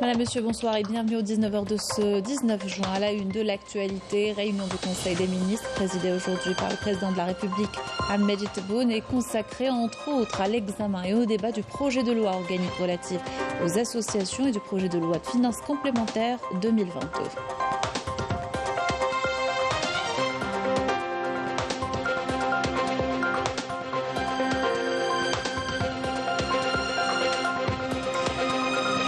Madame, Monsieur, bonsoir et bienvenue au 19h de ce 19 juin. À la une de l'actualité, réunion du Conseil des ministres présidée aujourd'hui par le président de la République, Ahmed Tebboune, est consacrée entre autres à l'examen et au débat du projet de loi organique relatif aux associations et du projet de loi de finances complémentaires 2022.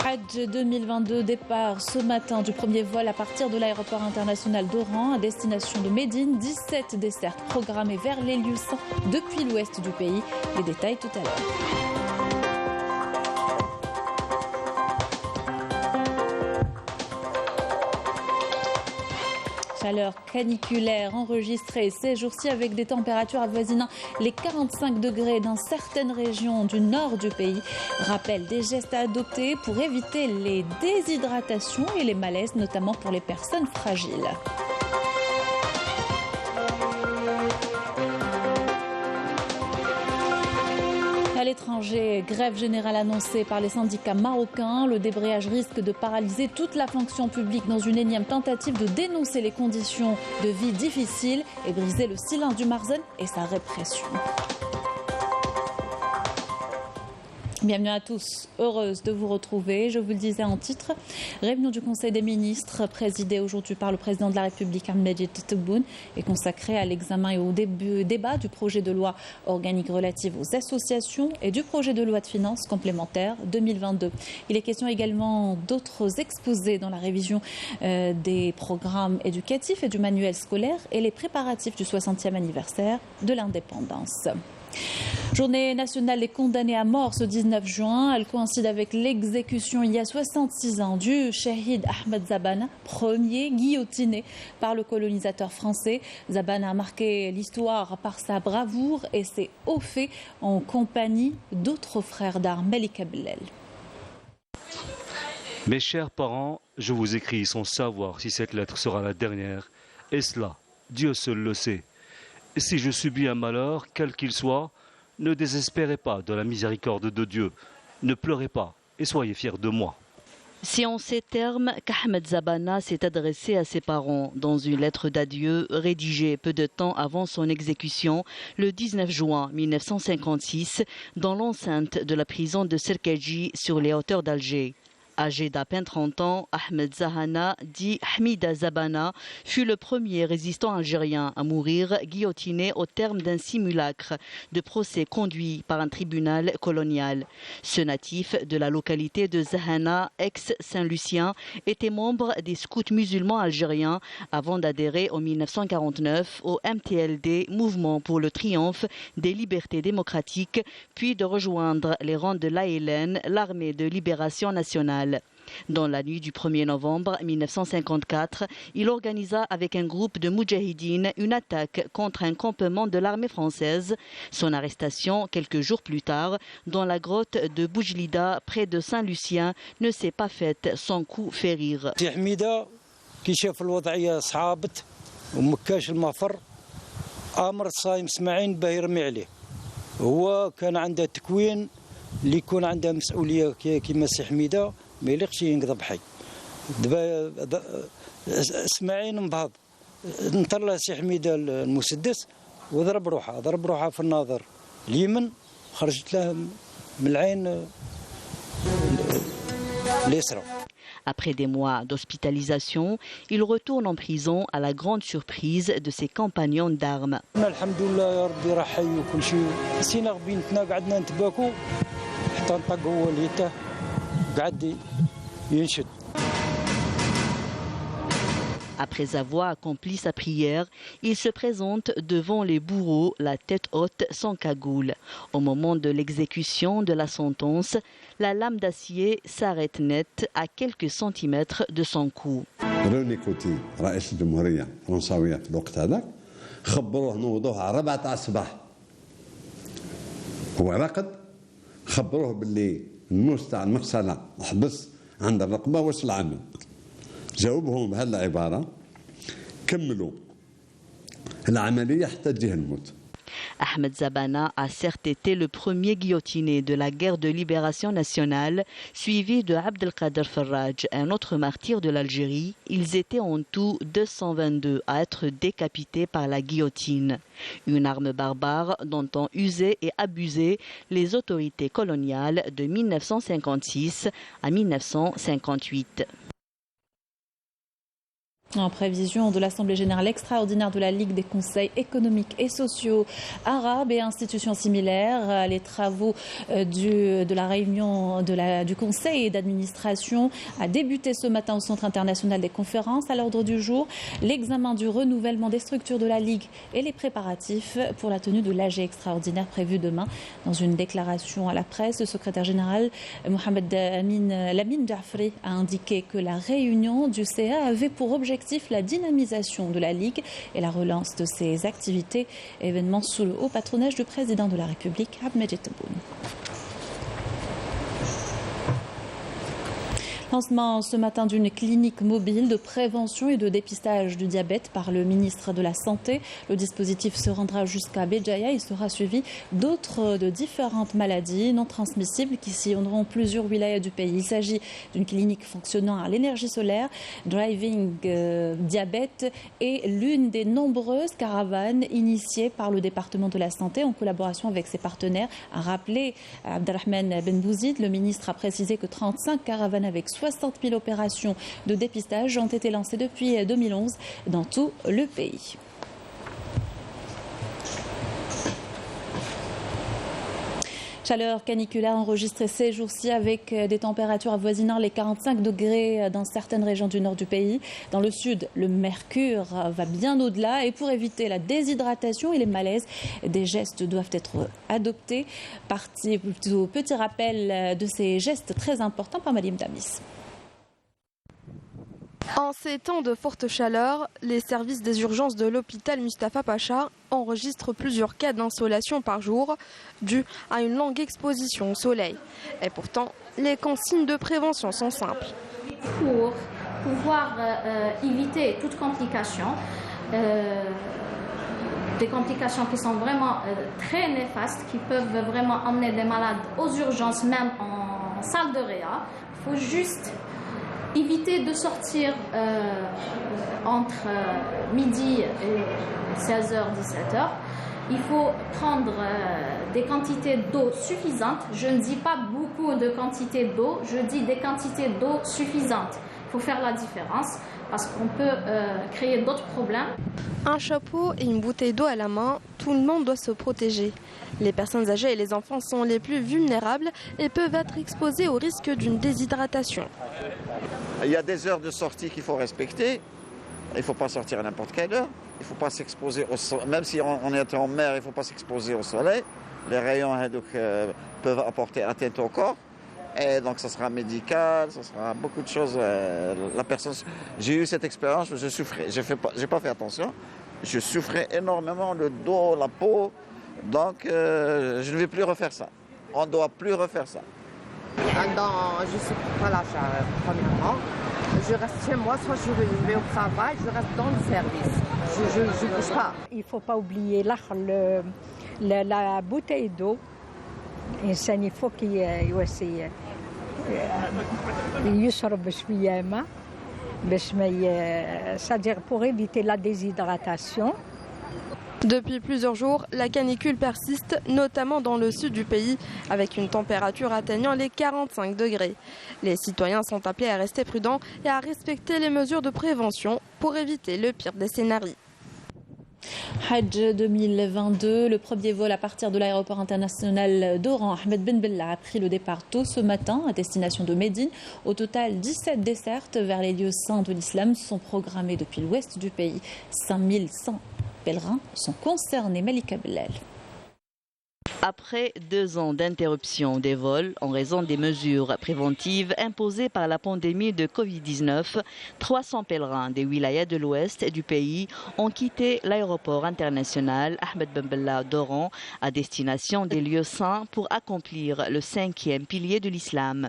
Hajj 2022, départ ce matin du premier vol à partir de l'aéroport international d'Oran à destination de Médine. 17 dessertes programmées vers les lieux saints depuis l'ouest du pays. Les détails tout à l'heure. Chaleur caniculaire enregistrée ces jours-ci avec des températures avoisinant les 45 degrés dans certaines régions du nord du pays. Rappel des gestes à adopter pour éviter les déshydratations et les malaises, notamment pour les personnes fragiles. À l'étranger, grève générale annoncée par les syndicats marocains. Le débrayage risque de paralyser toute la fonction publique dans une énième tentative de dénoncer les conditions de vie difficiles et briser le silence du Marzen et sa répression. Bienvenue à tous, heureuse de vous retrouver. Je vous le disais en titre, réunion du Conseil des ministres présidée aujourd'hui par le président de la République, Ahmed Tebboune, est consacrée à l'examen et au débat du projet de loi organique relatif aux associations et du projet de loi de finances complémentaires 2022. Il est question également d'autres exposés dans la révision des programmes éducatifs et du manuel scolaire et les préparatifs du 60e anniversaire de l'indépendance. Journée nationale des condamnés à mort ce 19 juin. Elle coïncide avec l'exécution il y a 66 ans du Shahid Ahmed Zabana, premier guillotiné par le colonisateur français. Zabana a marqué l'histoire par sa bravoure et ses hauts faits en compagnie d'autres frères d'armes. Melika Bellel. Mes chers parents, je vous écris sans savoir si cette lettre sera la dernière. Et cela, Dieu seul le sait. Et si je subis un malheur, quel qu'il soit, ne désespérez pas de la miséricorde de Dieu. Ne pleurez pas et soyez fiers de moi. C'est en ces termes qu'Ahmed Zabana s'est adressé à ses parents dans une lettre d'adieu rédigée peu de temps avant son exécution, le 19 juin 1956, dans l'enceinte de la prison de Serkedji sur les hauteurs d'Alger. Âgé d'à peine 30 ans, Ahmed Zahana, dit Hamida Zabana, fut le premier résistant algérien à mourir guillotiné au terme d'un simulacre de procès conduit par un tribunal colonial. Ce natif de la localité de Zahana, ex-Saint-Lucien, était membre des scouts musulmans algériens avant d'adhérer en 1949 au MTLD, Mouvement pour le triomphe des libertés démocratiques, puis de rejoindre les rangs de l'ALN, l'armée de libération nationale. Dans la nuit du 1er novembre 1954, il organisa avec un groupe de moudjahidines une attaque contre un campement de l'armée française. Son arrestation, quelques jours plus tard, dans la grotte de Boujlida, près de Saint-Lucien, ne s'est pas faite sans coup férir. ما يليقش ينقض بحي دابا اسماعيل نضهض نطلع سي حميده المسدس وضرب روحها في الناظر اليمن خرجت له من العين اليسرى. Après des mois d'hospitalisation, il retourne en prison à la grande surprise de ses compagnons d'armes. Alhamdoulilah ya Rabbi rah حي وكل شيء نسينا بينتنا قعدنا نتباكوا حتى نطق هو اللي تاه قعد ينشد. Après avoir accompli sa prière, il se présente devant les bourreaux, la tête haute, sans cagoule. Au moment de l'exécution de la sentence, la lame d'acier s'arrête net à quelques centimètres de son cou. روني كوتي رئيس الجمهورية الفرنساوية في الوقت هذاك خبروه نوضوه على 4 تاع الصباح. هو رقد خبروه باللي النص تاع المغسلة حبس عند الرقبة وصل العمل. جاوبهم بهالعبارة كملوا العملية حتى تجيه الموت. Ahmed Zabana a certes été le premier guillotiné de la guerre de libération nationale, suivi de Abdelkader Farraj, un autre martyr de l'Algérie. Ils étaient en tout 222 à être décapités par la guillotine. Une arme barbare dont ont usé et abusé les autorités coloniales de 1956 à 1958. En prévision de l'Assemblée générale extraordinaire de la Ligue des conseils économiques et sociaux arabes et institutions similaires, les travaux de la réunion du conseil d'administration a débuté ce matin au Centre international des conférences. À l'ordre du jour, l'examen du renouvellement des structures de la Ligue et les préparatifs pour la tenue de l'AG extraordinaire prévue demain. Dans une déclaration à la presse, le secrétaire général Mohamed Lamine Jafri a indiqué que la réunion du CA avait pour objectif la dynamisation de la Ligue et la relance de ses activités, événements sous le haut patronage du président de la République, Ahmed Tebboune. Lancement ce matin d'une clinique mobile de prévention et de dépistage du diabète par le ministre de la Santé. Le dispositif se rendra jusqu'à Béjaïa et sera suivi d'autres de différentes maladies non transmissibles qui sillonneront plusieurs wilayas du pays. Il s'agit d'une clinique fonctionnant à l'énergie solaire. Driving Diabète est l'une des nombreuses caravanes initiées par le département de la Santé en collaboration avec ses partenaires. A rappelé Abdelrahman Ben Bouzid, le ministre a précisé que 35 caravanes avec 60 000 opérations de dépistage ont été lancées depuis 2011 dans tout le pays. Chaleur caniculaire enregistrée ces jours-ci avec des températures avoisinant les 45 degrés dans certaines régions du nord du pays. Dans le sud, le mercure va bien au-delà et pour éviter la déshydratation et les malaises, des gestes doivent être adoptés. Petit rappel de ces gestes très importants par Malim Damis. En ces temps de forte chaleur, les services des urgences de l'hôpital Mustapha Pacha enregistrent plusieurs cas d'insolation par jour dus à une longue exposition au soleil. Et pourtant, les consignes de prévention sont simples. Pour pouvoir éviter toute complication, des complications qui sont vraiment très néfastes, qui peuvent vraiment emmener des malades aux urgences, même en salle de réa, il faut juste éviter de sortir entre midi et 16h, 17h. Il faut prendre des quantités d'eau suffisantes. Je ne dis pas beaucoup de quantités d'eau, je dis des quantités d'eau suffisantes. Il faut faire la différence parce qu'on peut créer d'autres problèmes. Un chapeau et une bouteille d'eau à la main, tout le monde doit se protéger. Les personnes âgées et les enfants sont les plus vulnérables et peuvent être exposés au risque d'une déshydratation. Il y a des heures de sortie qu'il faut respecter. Il ne faut pas sortir à n'importe quelle heure. Il ne faut pas s'exposer au soleil. Même si on est en mer, il ne faut pas s'exposer au soleil. Les rayons peuvent apporter atteinte au corps. Et donc ça sera médical, ça sera beaucoup de choses. J'ai eu cette expérience, je souffrais. J'ai pas fait attention. Je souffrais énormément, le dos, la peau. Donc je ne vais plus refaire ça. On ne doit plus refaire ça. Je ne suis pas là, premièrement. Je reste chez moi, soit je vais au travail, je reste dans le service. Je ne bouge pas. Il ne faut pas oublier la bouteille d'eau. Il faut qu'il يشرب شوية ماء باش c'est-à-dire pour éviter la déshydratation. Depuis plusieurs jours, la canicule persiste, notamment dans le sud du pays, avec une température atteignant les 45 degrés. Les citoyens sont appelés à rester prudents et à respecter les mesures de prévention pour éviter le pire des scénarios. Hajj 2022, le premier vol à partir de l'aéroport international d'Oran, Ahmed Ben Bella, a pris le départ tôt ce matin à destination de Médine. Au total, 17 dessertes vers les lieux saints de l'islam sont programmées depuis l'ouest du pays. 5100 pèlerins sont concernés. Malika Bellal. Après 2 ans d'interruption des vols en raison des mesures préventives imposées par la pandémie de Covid-19, 300 pèlerins des wilayas de l'ouest du pays ont quitté l'aéroport international Ahmed Ben Bella d'Oran à destination des lieux saints pour accomplir le 5e pilier de l'islam.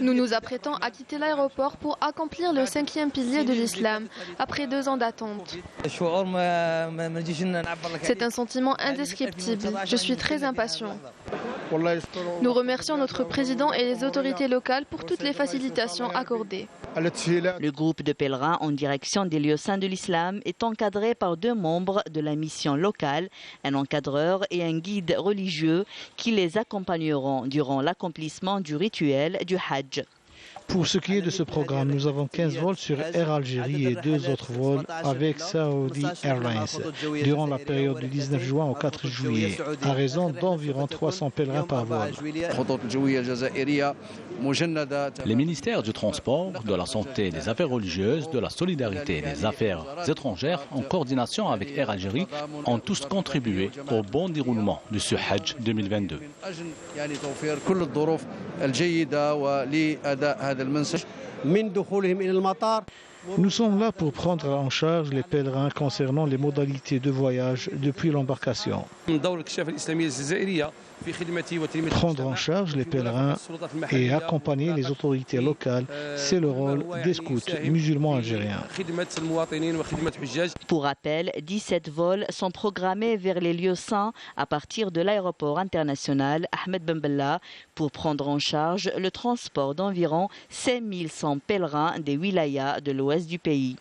Nous nous apprêtons à quitter l'aéroport pour accomplir le 5e pilier de l'islam après 2 ans d'attente. C'est un sentiment indescriptible. Je suis très impatient. Nous remercions notre président et les autorités locales pour toutes les facilitations accordées. Le groupe de pèlerins en direction des lieux saints de l'islam est encadré par 2 membres de la mission locale, un encadreur et un guide religieux qui les accompagneront durant l'accomplissement du rituel du Hajj. Pour ce qui est de ce programme, nous avons 15 vols sur Air Algérie et 2 autres vols avec Saudi Airlines durant la période du 19 juin au 4 juillet, à raison d'environ 300 pèlerins par vol. Les ministères du transport, de la santé, des affaires religieuses, de la solidarité et des affaires étrangères, en coordination avec Air Algérie, ont tous contribué au bon déroulement de ce Hajj 2022. Nous sommes là pour prendre en charge les pèlerins concernant les modalités de voyage depuis l'embarcation. Prendre en charge les pèlerins et accompagner les autorités locales, c'est le rôle des scouts musulmans algériens. Pour rappel, 17 vols sont programmés vers les lieux saints à partir de l'aéroport international Ahmed Ben Bella pour prendre en charge le transport d'environ 5100 pèlerins des wilayas de l'ouest du pays.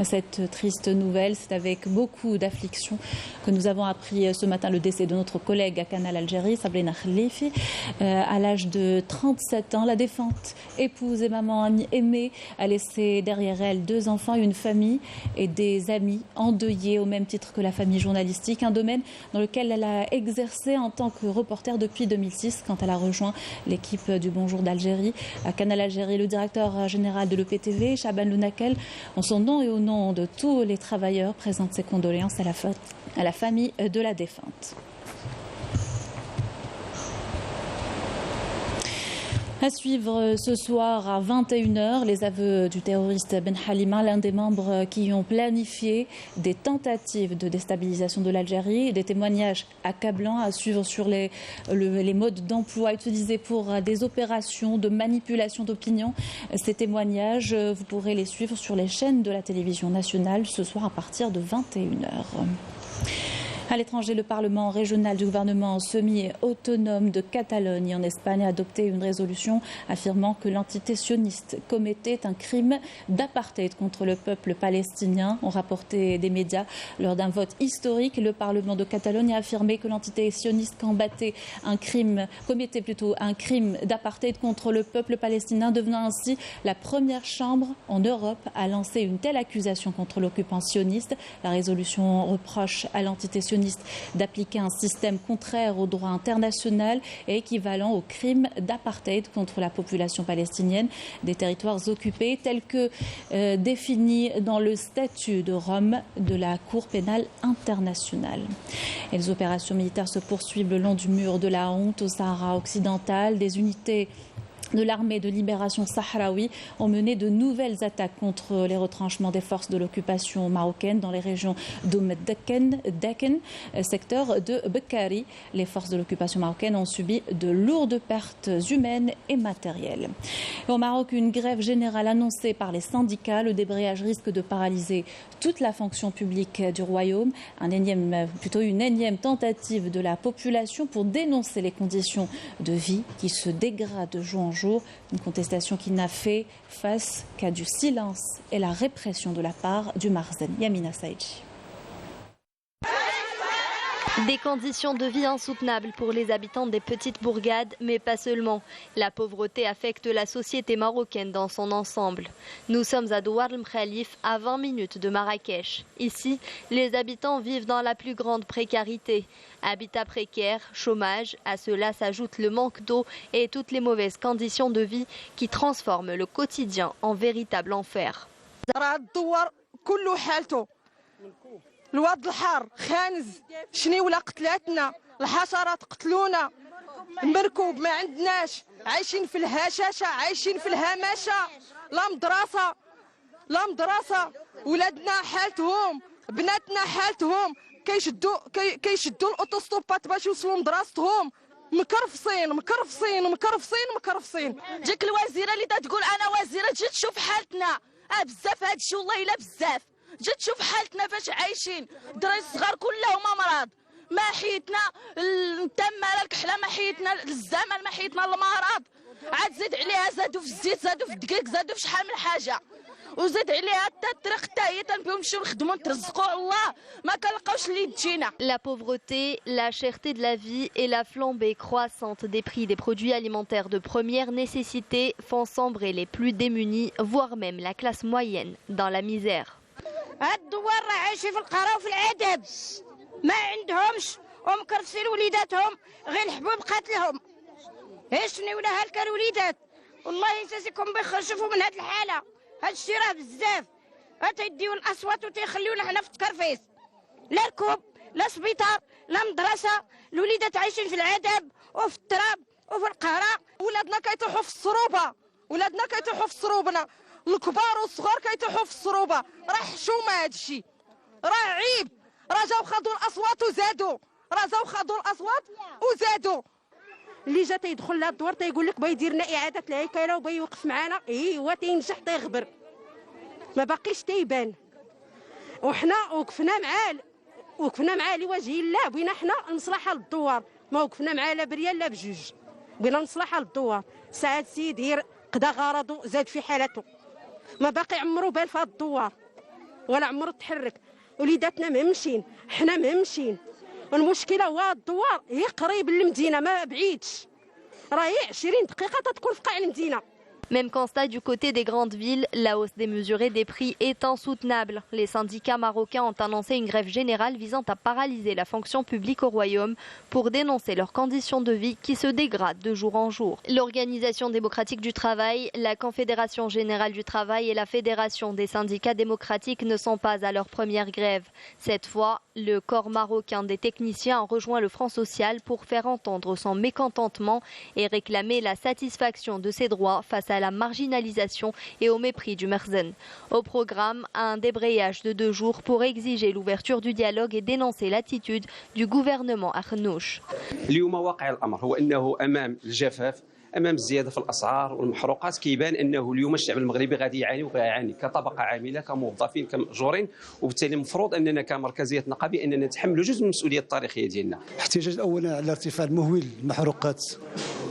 Cette triste nouvelle, c'est avec beaucoup d'affliction que nous avons appris ce matin le décès de notre collègue à Canal Algérie, Sabrina Khalifi, à l'âge de 37 ans. La défunte épouse et maman aimée a laissé derrière elle 2 enfants, une famille et des amis endeuillés au même titre que la famille journalistique, un domaine dans lequel elle a exercé en tant que reporter depuis 2006 quand elle a rejoint l'équipe du Bonjour d'Algérie. À Canal Algérie, le directeur général de l'EPTV, Chaban Lounakel, en son nom et au nom de tous les travailleurs, présente ses condoléances à la famille de la défunte. À suivre ce soir à 21h, les aveux du terroriste Ben Halima, l'un des membres qui ont planifié des tentatives de déstabilisation de l'Algérie, des témoignages accablants à suivre sur les modes d'emploi utilisés pour des opérations de manipulation d'opinion. Ces témoignages, vous pourrez les suivre sur les chaînes de la télévision nationale ce soir à partir de 21h. À l'étranger, le Parlement régional du gouvernement semi-autonome de Catalogne en Espagne a adopté une résolution affirmant que l'entité sioniste commettait un crime d'apartheid contre le peuple palestinien. Ont rapporté des médias lors d'un vote historique. Le Parlement de Catalogne a affirmé que l'entité sioniste commettait un crime d'apartheid contre le peuple palestinien, devenant ainsi la première chambre en Europe à lancer une telle accusation contre l'occupant sioniste. La résolution reproche à l'entité sioniste d'appliquer un système contraire au droit international et équivalent au crime d'apartheid contre la population palestinienne des territoires occupés, tel que défini dans le statut de Rome de la Cour pénale internationale. Et les opérations militaires se poursuivent le long du mur de la honte au Sahara occidental. Des unités de l'armée de libération sahraoui ont mené de nouvelles attaques contre les retranchements des forces de l'occupation marocaine dans les régions d'Oum-Daken, secteur de Bekkari. Les forces de l'occupation marocaine ont subi de lourdes pertes humaines et matérielles. Au Maroc, une grève générale annoncée par les syndicats. Le débrayage risque de paralyser toute la fonction publique du royaume. Une énième tentative de la population pour dénoncer les conditions de vie qui se dégradent jour en jour. Une contestation qui n'a fait face qu'à du silence et la répression de la part du Marzen. Yamina Saïdji. Des conditions de vie insoutenables pour les habitants des petites bourgades, mais pas seulement. La pauvreté affecte la société marocaine dans son ensemble. Nous sommes à Douar el-Mkhalif, à 20 minutes de Marrakech. Ici, les habitants vivent dans la plus grande précarité. Habitat précaire, chômage, à cela s'ajoute le manque d'eau et toutes les mauvaises conditions de vie qui transforment le quotidien en véritable enfer. الواد الحار خانز شني ولا قتلاتنا الحشرات قتلونا، المركوب ما عندناش، عايشين في الهشاشه، عايشين في الهمشه، لا مدرسه، ولادنا حالتهم، بناتنا حالتهم، كيشدوا الاوتوستوبات باش يوصلوا لدراستهم، مكرفصين. ديك الوزيره اللي تقول انا وزيره تجي تشوف حالتنا، بزاف هاد الشيء والله الا بزاف، جي تشوف حالتنا فاش عايشين، الدراري الصغار كلهم امراض، ما حيتنا التماره الكحله، ما حيتنا الزمن، ما حيتنا المرض، عاد زيد عليها زادوا في الزيت، زادوا في الدقيق، زادوا في شحال من حاجه، وزيد عليها حتى الطريق حتى هي تنبغيو نمشيو نخدموا نترزقوا الله، ما كنلقاوش اللي تجينا. La pauvreté, la cherté de la vie et la flambée croissante des prix des produits alimentaires de première nécessité font sombrer les plus démunis, voire même la classe moyenne, dans la misère. هاد الدوار راه عايشين في القرى وفي العذاب، ما عندهمش ومكرفسين وليداتهم، غير الحبوب قاتلهم. شنو ولا هالك الوليدات، والله نساسيكم بيخرجوا من هاد الحاله، هاد الشيء راه بزاف، تيديو الاصوات وتيخليونا حنا في التكرفيس، لا ركوب لا سبيطار لا مدرسه، الوليدات عايشين في العذاب وفي التراب وفي القهره، ولادنا كيطيحوا في الصروبنا، الكبار والصغار كيطيحوا في الصروبه، راه حشومه هاد الشيء، راه عيب، راه جاو خدوا الاصوات وزادوا، اللي جا تيدخل لهاد الدوار تيقول لك باغي يدير لنا اعاده الهيكله وباغي يوقف معانا، هو تينجح تيغبر، ما باقيش تيبان، وحنا وقفنا معاه لوجه الله، بغينا حنا المصلحه للدوار، ما وقفنا معاه لا بريال لا بجوج، بغينا المصلحه للدوار. سعاد السيد قضى غرضه، زاد في حالته، ما باقي عمرو بال في هاد الدوار ولا عمرو تحرك، وليداتنا مهمشين، حنا مهمشين، المشكله هو الدوار هي قريب للمدينه، ما بعيدش، راهي 20 دقيقه تتكون في قاع المدينه. Même constat du côté des grandes villes, la hausse démesurée des prix est insoutenable. Les syndicats marocains ont annoncé une grève générale visant à paralyser la fonction publique au royaume pour dénoncer leurs conditions de vie qui se dégradent de jour en jour. L'Organisation démocratique du travail, la Confédération générale du travail et la Fédération des syndicats démocratiques ne sont pas à leur première grève. Cette fois, le corps marocain des techniciens a rejoint le Front social pour faire entendre son mécontentement et réclamer la satisfaction de ses droits face à la marginalisation et au mépris du Merzen. Au programme, un débrayage de 2 jours pour exiger l'ouverture du dialogue et dénoncer l'attitude du gouvernement Arnouch. اليوم واقع الامر هو انه امام الجفاف، امام الزياده في الاسعار والمحروقات، كيبان انه اليوم الشعب المغربي غادي يعاني وغيعاني كطبقه عامله، كموظفين، كمأجورين، وبالتالي المفروض اننا كمركزيه نقابيه اننا نتحملوا جزء من المسؤوليه التاريخيه ديالنا. احتجاج اولا على ارتفاع المهول المحروقات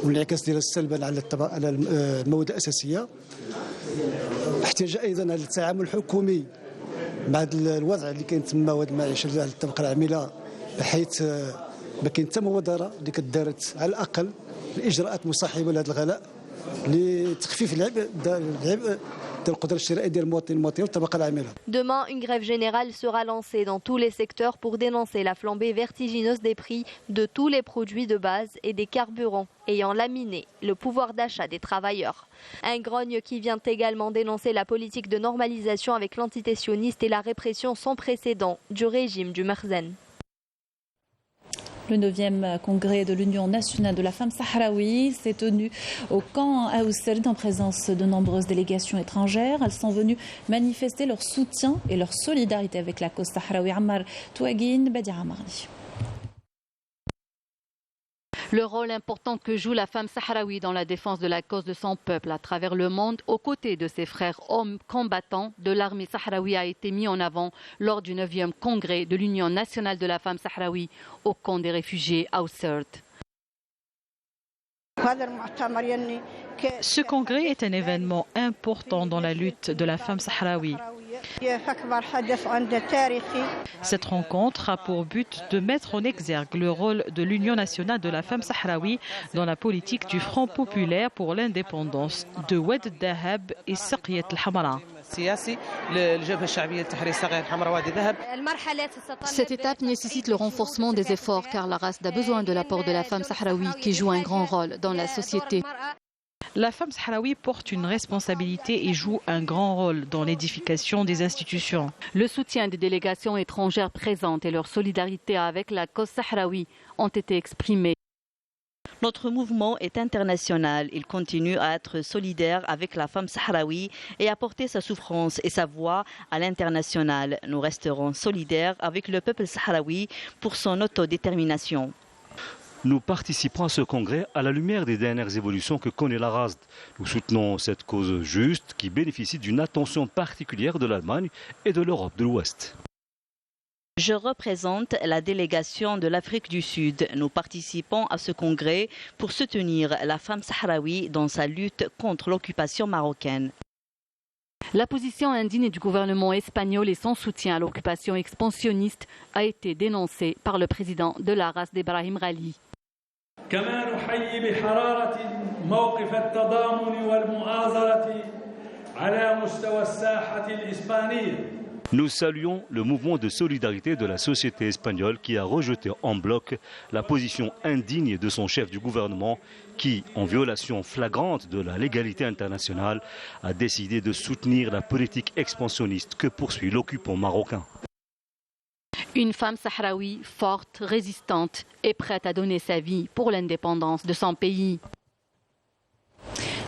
والانعكاس ديالها سلبا على المواد الاساسيه. احتجاج ايضا على التعامل الحكومي مع الوضع اللي كاين تما وهذه المعيشه ديال الطبقه العامله، بحيث ما كاين حتى مبادره اللي كدارت على الاقل الاجراءات مصاحبه لهذا الغلاء لتخفيف العبء القدره الشرائيه ديال المواطنين والطبقه العامله. Demain, une grève générale sera lancée dans tous les secteurs pour dénoncer la flambée vertigineuse des prix de tous les produits de base et des carburants ayant laminé le pouvoir d'achat des travailleurs. Un grogne qui vient également dénoncer la politique de normalisation avec l'entité sioniste et la répression sans précédent du régime du Merzen. Le 9e congrès de l'Union nationale de la femme sahraoui s'est tenu au camp Aousserd en présence de nombreuses délégations étrangères. Elles sont venues manifester leur soutien et leur solidarité avec la cause sahraoui. Ammar Touaguine, Badia Amarni. Le rôle important que joue la femme sahraoui dans la défense de la cause de son peuple à travers le monde, aux côtés de ses frères hommes combattants de l'armée sahraoui, a été mis en avant lors du 9e congrès de l'Union nationale de la femme sahraoui au camp des réfugiés Aousserd. Ce congrès est un événement important dans la lutte de la femme sahraoui. Cette rencontre a pour but de mettre en exergue le rôle de l'Union nationale de la femme sahraoui dans la politique du Front populaire pour l'indépendance de Oued Dahab et Saqiyat al-Hamra. Cette étape nécessite le renforcement des efforts car la race a besoin de l'apport de la femme sahraoui qui joue un grand rôle dans la société. La femme sahraoui porte une responsabilité et joue un grand rôle dans l'édification des institutions. Le soutien des délégations étrangères présentes et leur solidarité avec la cause sahraoui ont été exprimés. Notre mouvement est international. Il continue à être solidaire avec la femme sahraoui et à porter sa souffrance et sa voix à l'international. Nous resterons solidaires avec le peuple sahraoui pour son autodétermination. Nous participons à ce congrès à la lumière des dernières évolutions que connaît la RASD. Nous soutenons cette cause juste qui bénéficie d'une attention particulière de l'Allemagne et de l'Europe de l'Ouest. Je représente la délégation de l'Afrique du Sud. Nous participons à ce congrès pour soutenir la femme sahraoui dans sa lutte contre l'occupation marocaine. La position indigne du gouvernement espagnol et son soutien à l'occupation expansionniste a été dénoncée par le président de la RASD Ibrahim Ghali. كما نحيي بحرارة موقف التضامن والمؤازرة على مستوى الساحة الإسبانية. Nous saluons le mouvement de solidarité de la société espagnole qui a rejeté en bloc la position indigne de son chef du gouvernement qui, en violation flagrante de la légalité internationale, a décidé de soutenir la politique expansionniste que poursuit l'occupant marocain. Une femme sahraoui forte, résistante et prête à donner sa vie pour l'indépendance de son pays.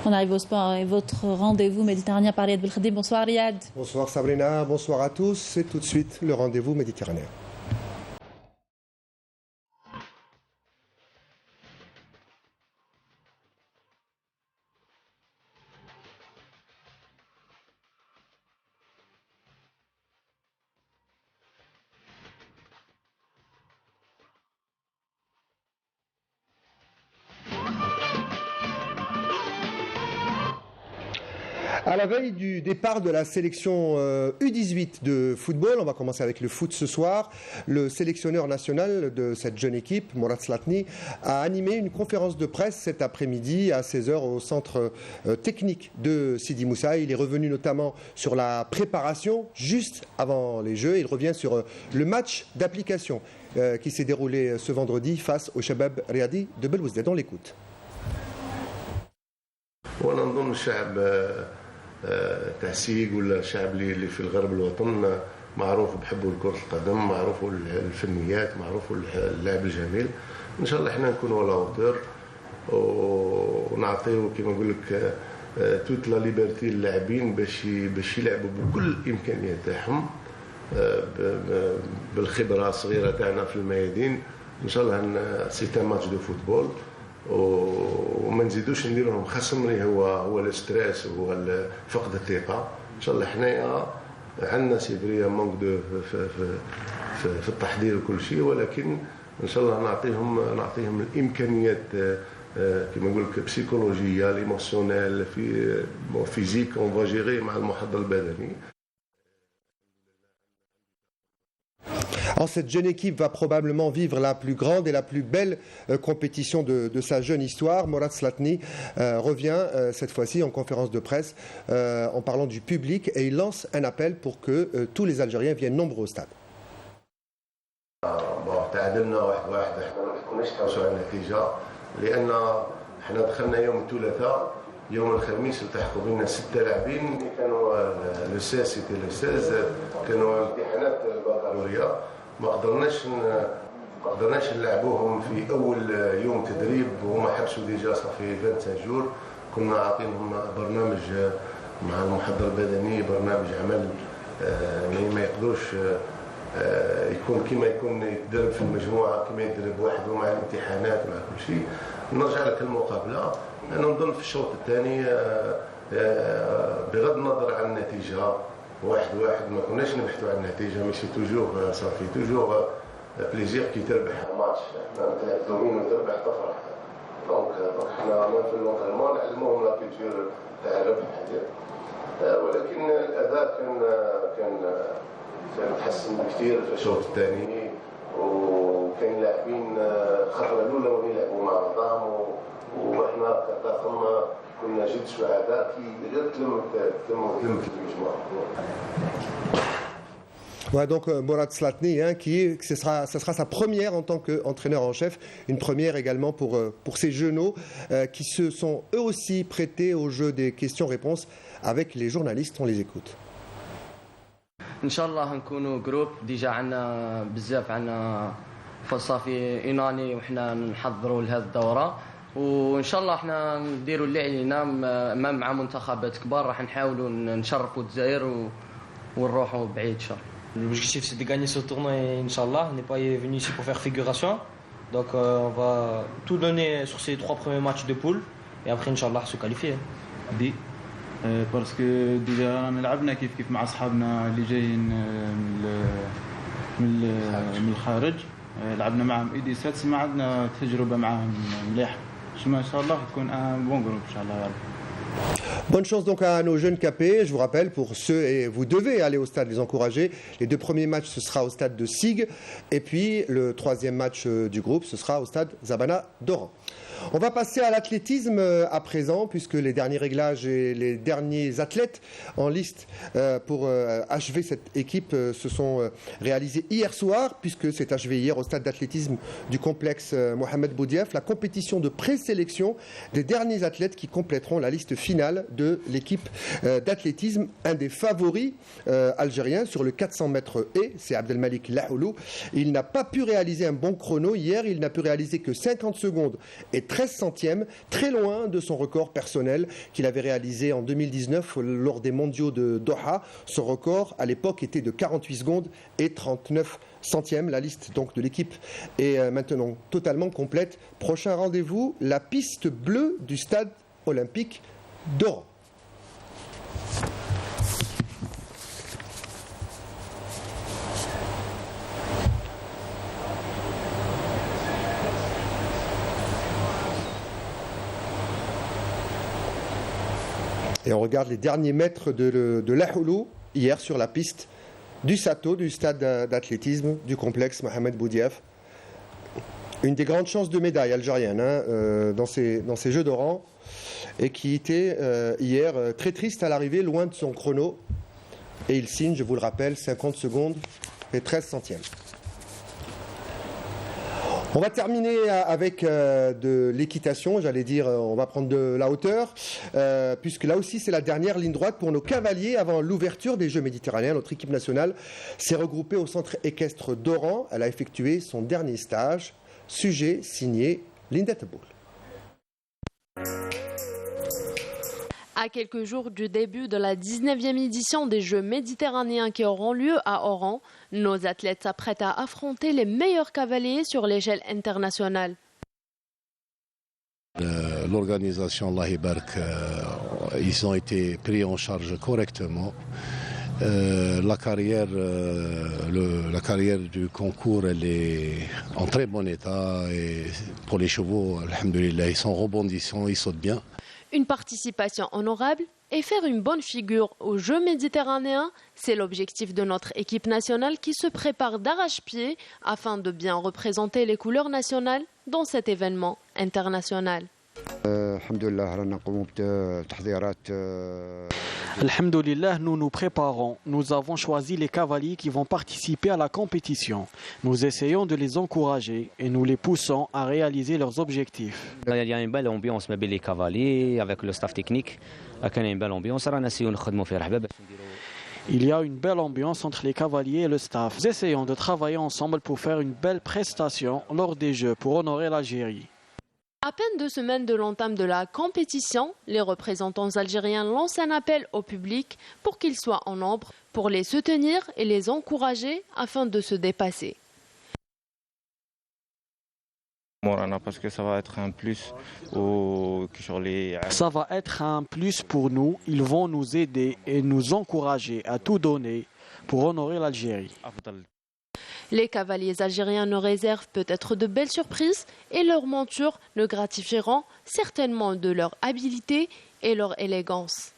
On arrive au sport et votre rendez-vous méditerranéen par Riyad Belkhadi. Bonsoir Riyad. Bonsoir Sabrina, bonsoir à tous. C'est tout de suite le rendez-vous méditerranéen. À la veille du départ de la sélection U18 de football, on va commencer avec le foot ce soir. Le sélectionneur national de cette jeune équipe, Mourad Slatni, a animé une conférence de presse cet après-midi à 16h au centre technique de Sidi Moussa. Il est revenu notamment sur la préparation juste avant les Jeux. Il revient sur le match d'application qui s'est déroulé ce vendredi face au Shabab Riyadi de Belwezda. On l'écoute. تعسيق ولا شعب اللي في الغرب الوطن معروف بحبوا كرة القدم، معروف الفنيات، معروف اللعب الجميل. ان شاء الله احنا نكونوا على اوتور ونعطيو كما نقول لك توت لا ليبرتي للاعبين باش يلعبوا بكل الامكانيات تاعهم بالخبره الصغيره تاعنا في الميادين. ان شاء الله سي ان ماتش دو فوتبول وما نزيدوش نديروا لهم خصم اللي هو الاستريس وهو فقد الثقه. ان شاء الله حنايا عندنا سيفريه مونك دو في التحضير وكل شيء، ولكن ان شاء الله نعطيهم الامكانيات كما نقول لك بسيكولوجيه ايموسيونيل فيزيك اون فا جيري مع المحضر البدني. Alors, cette jeune équipe va probablement vivre la plus grande et la plus belle compétition de sa jeune histoire. Mourad Slatni revient cette fois-ci en conférence de presse en parlant du public et il lance un appel pour que tous les Algériens viennent nombreux au stade. تعادلنا 1-1 احنا ما كناش نحوسوا على النتيجه لان احنا دخلنا يوم الثلاثاء، يوم الخميس التحقوا بنا 6 لاعبين كانوا لو 16 سيتي لو 16 كانوا امتحانات البكالوريا، ما قدرناش نلعبوهم في اول يوم تدريب وهما حبسوا ديجا صافي 25 جور. كنا عاطينهم برنامج مع المحضر البدني، برنامج عمل يعني ما يقدروش يكون كما يكون يتدرب في المجموعه كما يتدرب وحده مع الامتحانات مع كل شيء. نرجع لك المقابله، انا نظن في الشوط الثاني بغض النظر عن النتيجه 1-1 ما كناش نبحثوا عن النتيجه، ماشي توجور صافي توجور بليزير كي تربح الماتش، احنا دومين وتربح تفرح. دونك احنا في اللونغالمون نعلموهم لا كولتور تاع الربح، ولكن الاداء كان تحسن كثير في الشوط الثاني، وكاين لاعبين الخطوه الاولى وين يلعبوا مع بعضهم واحنا كطاقم كنا جد سعداء كي غير تلمت المجموعه. Ouais, donc Mourad Slatni, ce sera sa première en tant qu'entraîneur en chef, une première également pour ces jeunes qui se sont eux aussi prêtés au jeu des questions-réponses avec les journalistes. On les écoute. ان شاء الله نكونوا جروب ديجا عندنا بزاف عندنا فلسفي ايراني وحنا نحضروا لهذه الدوره وان شاء الله احنا نديروا اللي علينا مع منتخبات كبار راح نحاولوا نشرفوا الجزائر ونروحوا بعيد ان شاء الله. L'objectif c'est de gagner ce tournoi, Inch'Allah. On n'est pas venu ici pour faire figuration. Donc on va tout donner sur ces 3 premiers matchs de poule et après Inch'Allah se qualifier. دي باسكو ديجا رانا لعبنا كيف مع اصحابنا اللي جايين من الخارج لعبنا معهم ايدي ساتس ما عندنا تجربه معهم مليحه ان شاء الله تكون ان بون جروب ان شاء الله يا رب. Bonne chance donc à nos jeunes capés. Je vous rappelle, pour ceux, et vous devez aller au stade les encourager, les 2 premiers matchs ce sera au stade de Sig et puis le 3e match du groupe ce sera au stade Zabana d'Oran. On va passer à l'athlétisme à présent, puisque les derniers réglages et les derniers athlètes en liste pour achever cette équipe se sont réalisés hier soir, puisque c'est achevé hier au stade d'athlétisme du complexe Mohamed Boudiaf, la compétition de présélection des derniers athlètes qui compléteront la liste finale de l'équipe d'athlétisme. Un des favoris algériens sur le 400 mètres haies, c'est Abdelmalik Lahoulou. Il n'a pas pu réaliser un bon chrono hier, il n'a pu réaliser que 50 secondes et 13 centièmes, très loin de son record personnel qu'il avait réalisé en 2019 lors des mondiaux de Doha. Son record à l'époque était de 48 secondes et 39 centièmes. La liste donc de l'équipe est maintenant totalement complète. Prochain rendez-vous, la piste bleue du stade olympique d'Oran. Et on regarde les derniers mètres de Lahoulou hier sur la piste du Sato, du stade d'athlétisme du complexe Mohamed Boudiaf. Une des grandes chances de médaille algérienne dans ces Jeux d'Oran et qui était hier très triste à l'arrivée, loin de son chrono. Et il signe, je vous le rappelle, 50 secondes et 13 centièmes. On va terminer avec de l'équitation, j'allais dire, on va prendre de la hauteur, puisque là aussi c'est la dernière ligne droite pour nos cavaliers avant l'ouverture des Jeux méditerranéens. Notre équipe nationale s'est regroupée au centre équestre d'Oran, elle a effectué son dernier stage. Sujet signé Linda Teboul. À quelques jours du début de la 19e édition des Jeux méditerranéens qui auront lieu à Oran, nos athlètes s'apprêtent à affronter les meilleurs cavaliers sur l'échelle internationale. L'organisation, Allah Ibarak, ils ont été pris en charge correctement. La carrière du concours, elle est en très bon état et pour les chevaux, alhamdoulilah, ils sont rebondissants, ils sautent bien. Une participation honorable et faire une bonne figure aux Jeux méditerranéens, c'est l'objectif de notre équipe nationale qui se prépare d'arrache-pied afin de bien représenter les couleurs nationales dans cet événement international. Alhamdulillah, nous nous préparons. Nous avons choisi les cavaliers qui vont participer à la compétition. Nous essayons de les encourager et nous les poussons à réaliser leurs objectifs. Il y a une belle ambiance avec les cavaliers, avec le staff technique. Il y a une belle ambiance entre les cavaliers et le staff. Nous essayons de travailler ensemble pour faire une belle prestation lors des Jeux pour honorer l'Algérie. À peine 2 semaines de l'entame de la compétition, les représentants algériens lancent un appel au public pour qu'ils soient en nombre, pour les soutenir et les encourager afin de se dépasser. Parce que ça va être un plus sur les... Ça va être un plus pour nous. Ils vont nous aider et nous encourager à tout donner pour honorer l'Algérie. Les cavaliers algériens nous réservent peut-être de belles surprises et leurs montures nous gratifieront certainement de leur habileté et leur élégance.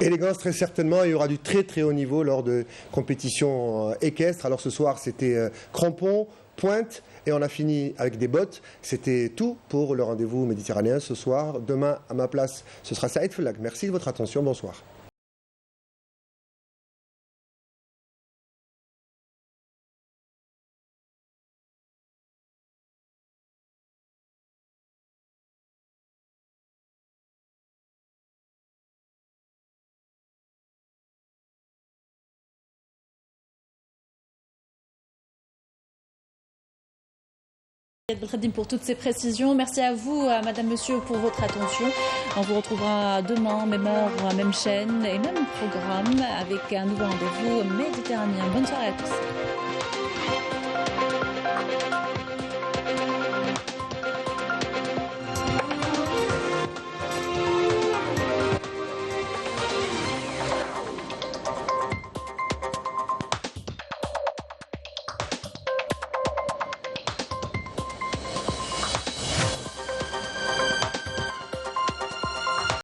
Élégance très certainement, il y aura du très très haut niveau lors de compétitions équestres. Alors ce soir c'était crampons, pointe et on a fini avec des bottes. C'était tout pour le rendez-vous méditerranéen ce soir. Demain à ma place ce sera Saïd Fellag. Merci de votre attention, bonsoir. Pour toutes ces précisions. Merci à vous, madame, monsieur, pour votre attention. On vous retrouvera demain, même heure, même chaîne et même programme avec un nouveau rendez-vous méditerranéen. Bonne soirée à tous.